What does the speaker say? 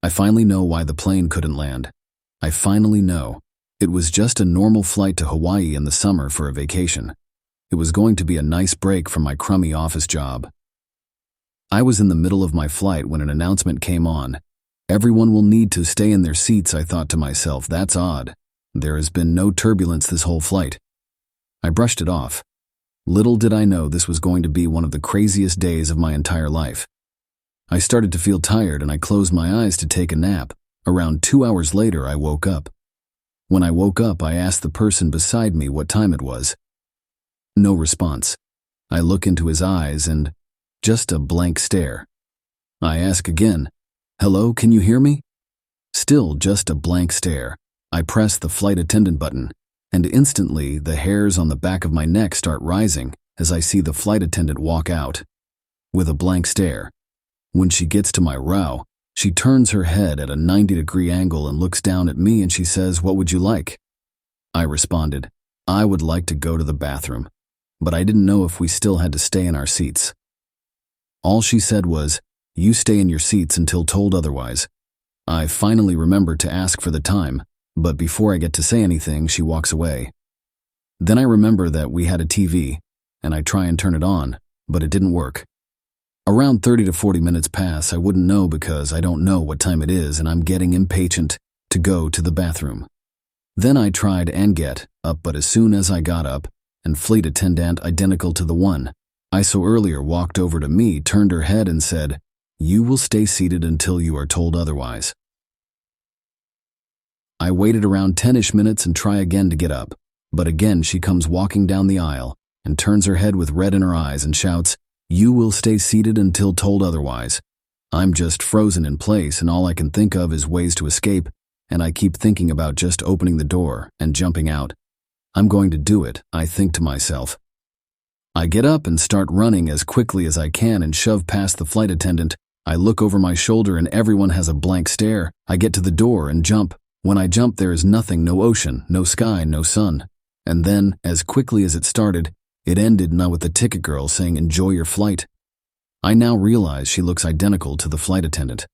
I finally know why the plane couldn't land. I finally know. It was just a normal flight to Hawaii in the summer for a vacation. It was going to be a nice break from my crummy office job. I was in the middle of my flight when an announcement came on. Everyone will need to stay in their seats. I thought to myself, that's odd. There has been no turbulence this whole flight. I brushed it off. Little did I know this was going to be one of the craziest days of my entire life. I started to feel tired and I closed my eyes to take a nap. Around 2 hours later, I woke up. When I woke up, I asked the person beside me what time it was. No response. I look into his eyes and just a blank stare. I ask again, "Hello, can you hear me?" Still just a blank stare. I press the flight attendant button, and instantly the hairs on the back of my neck start rising as I see the flight attendant walk out. With a blank stare. When she gets to my row, she turns her head at a 90-degree angle and looks down at me and she says, "What would you like?" I responded, "I would like to go to the bathroom," but I didn't know if we still had to stay in our seats. All she said was, "You stay in your seats until told otherwise." I finally remembered to ask for the time, but before I get to say anything, she walks away. Then I remember that we had a TV, and I try and turn it on, but it didn't work. Around 30 to 40 minutes pass. I wouldn't know because I don't know what time it is and I'm getting impatient to go to the bathroom. Then I tried and get up, but as soon as I got up, and flight attendant identical to the one I saw earlier walked over to me, turned her head and said, "You will stay seated until you are told otherwise." I waited around 10-ish minutes and try again to get up, but again she comes walking down the aisle and turns her head with red in her eyes and shouts, "You will stay seated until told otherwise." I'm just frozen in place and all I can think of is ways to escape, and I keep thinking about just opening the door and jumping out. I'm going to do it, I think to myself. I get up and start running as quickly as I can and shove past the flight attendant. I look over my shoulder and everyone has a blank stare. I get to the door and jump. When I jump, there is nothing, no ocean, no sky, no sun. And then, as quickly as it started, it ended now with the ticket girl saying, "Enjoy your flight." I now realize she looks identical to the flight attendant.